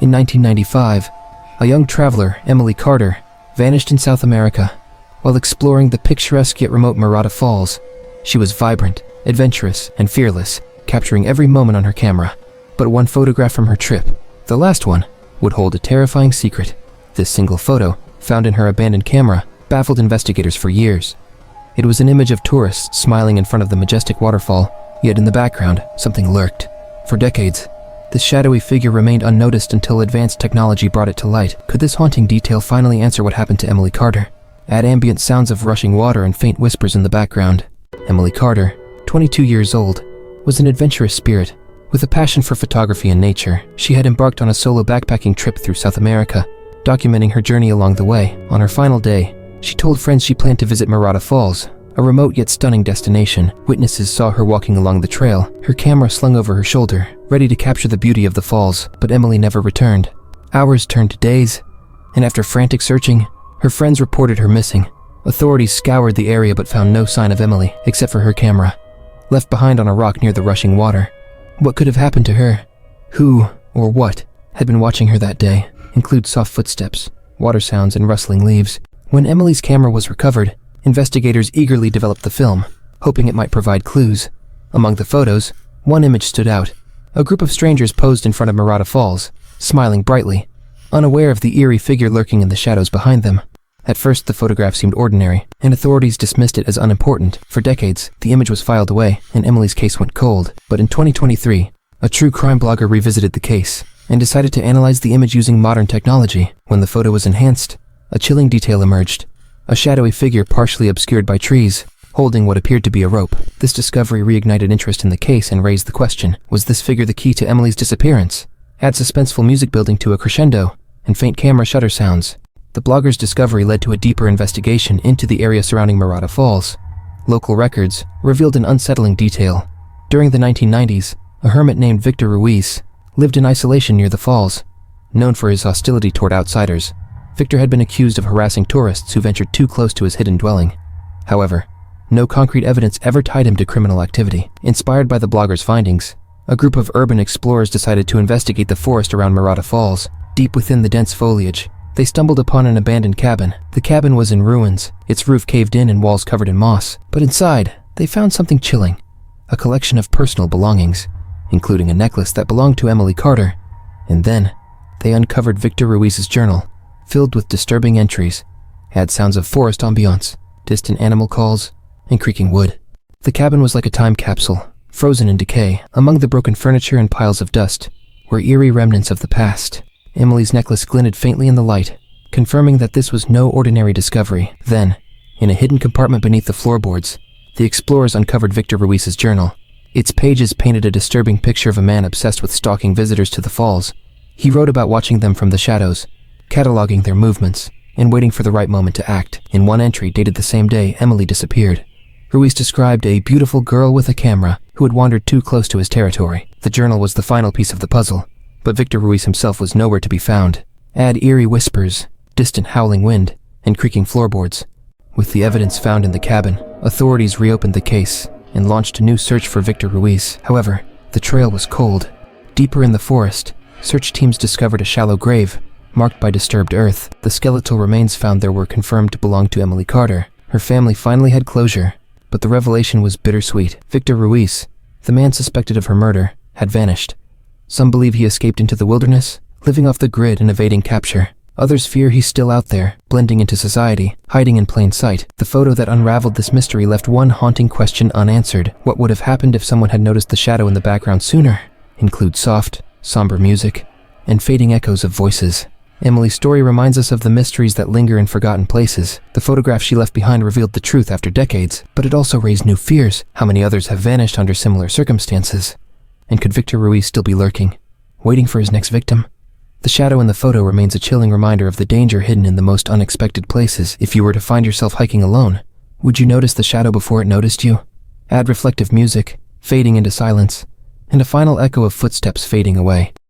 In 1995, a young traveler, Emily Carter, vanished in South America. While exploring the picturesque yet remote Murata Falls, she was vibrant, adventurous, and fearless, capturing every moment on her camera. But one photograph from her trip, the last one, would hold a terrifying secret. This single photo, found in her abandoned camera, baffled investigators for years. It was an image of tourists smiling in front of the majestic waterfall, yet in the background, something lurked. For decades, this shadowy figure remained unnoticed until advanced technology brought it to light. Could this haunting detail finally answer what happened to Emily Carter? Add ambient sounds of rushing water and faint whispers in the background. Emily Carter, 22 years old, was an adventurous spirit. With a passion for photography and nature, she had embarked on a solo backpacking trip through South America, documenting her journey along the way. On her final day, she told friends she planned to visit Murata Falls, a remote yet stunning destination. Witnesses saw her walking along the trail, her camera slung over her shoulder, ready to capture the beauty of the falls, but Emily never returned. Hours turned to days, and after frantic searching, her friends reported her missing. Authorities scoured the area but found no sign of Emily, except for her camera, left behind on a rock near the rushing water. What could have happened to her? Who, or what, had been watching her that day? Include soft footsteps, water sounds, and rustling leaves. When Emily's camera was recovered, investigators eagerly developed the film, hoping it might provide clues. Among the photos, one image stood out. A group of strangers posed in front of Murata Falls, smiling brightly, unaware of the eerie figure lurking in the shadows behind them. At first, the photograph seemed ordinary, and authorities dismissed it as unimportant. For decades, the image was filed away, and Emily's case went cold. But in 2023, a true crime blogger revisited the case and decided to analyze the image using modern technology. When the photo was enhanced, a chilling detail emerged. A shadowy figure partially obscured by trees, holding what appeared to be a rope. This discovery reignited interest in the case and raised the question, was this figure the key to Emily's disappearance? Add suspenseful music building to a crescendo, and faint camera shutter sounds. The blogger's discovery led to a deeper investigation into the area surrounding Murata Falls. Local records revealed an unsettling detail. During the 1990s, a hermit named Victor Ruiz lived in isolation near the falls. Known for his hostility toward outsiders, Victor had been accused of harassing tourists who ventured too close to his hidden dwelling. However, no concrete evidence ever tied him to criminal activity. Inspired by the blogger's findings, a group of urban explorers decided to investigate the forest around Murata Falls. Deep within the dense foliage, they stumbled upon an abandoned cabin. The cabin was in ruins, its roof caved in and walls covered in moss. But inside, they found something chilling. A collection of personal belongings, including a necklace that belonged to Emily Carter. And then, they uncovered Victor Ruiz's journal, filled with disturbing entries. Had sounds of forest ambiance, distant animal calls, and creaking wood. The cabin was like a time capsule, frozen in decay. Among the broken furniture and piles of dust were eerie remnants of the past. Emily's necklace glinted faintly in the light, confirming that this was no ordinary discovery. Then, in a hidden compartment beneath the floorboards, the explorers uncovered Victor Ruiz's journal. Its pages painted a disturbing picture of a man obsessed with stalking visitors to the falls. He wrote about watching them from the shadows, cataloging their movements, and waiting for the right moment to act. In one entry dated the same day Emily disappeared, Ruiz described a beautiful girl with a camera who had wandered too close to his territory. The journal was the final piece of the puzzle, but Victor Ruiz himself was nowhere to be found. Add eerie whispers, distant howling wind, and creaking floorboards. With the evidence found in the cabin, authorities reopened the case and launched a new search for Victor Ruiz. However, the trail was cold. Deeper in the forest, search teams discovered a shallow grave, marked by disturbed earth. The skeletal remains found there were confirmed to belong to Emily Carter. Her family finally had closure, but the revelation was bittersweet. Victor Ruiz, the man suspected of her murder, had vanished. Some believe he escaped into the wilderness, living off the grid and evading capture. Others fear he's still out there, blending into society, hiding in plain sight. The photo that unraveled this mystery left one haunting question unanswered. What would have happened if someone had noticed the shadow in the background sooner? Include soft, somber music, and fading echoes of voices. Emily's story reminds us of the mysteries that linger in forgotten places. The photograph she left behind revealed the truth after decades, but it also raised new fears. How many others have vanished under similar circumstances? And could Victor Ruiz still be lurking, waiting for his next victim? The shadow in the photo remains a chilling reminder of the danger hidden in the most unexpected places. If you were to find yourself hiking alone, would you notice the shadow before it noticed you? Add reflective music, fading into silence, and a final echo of footsteps fading away.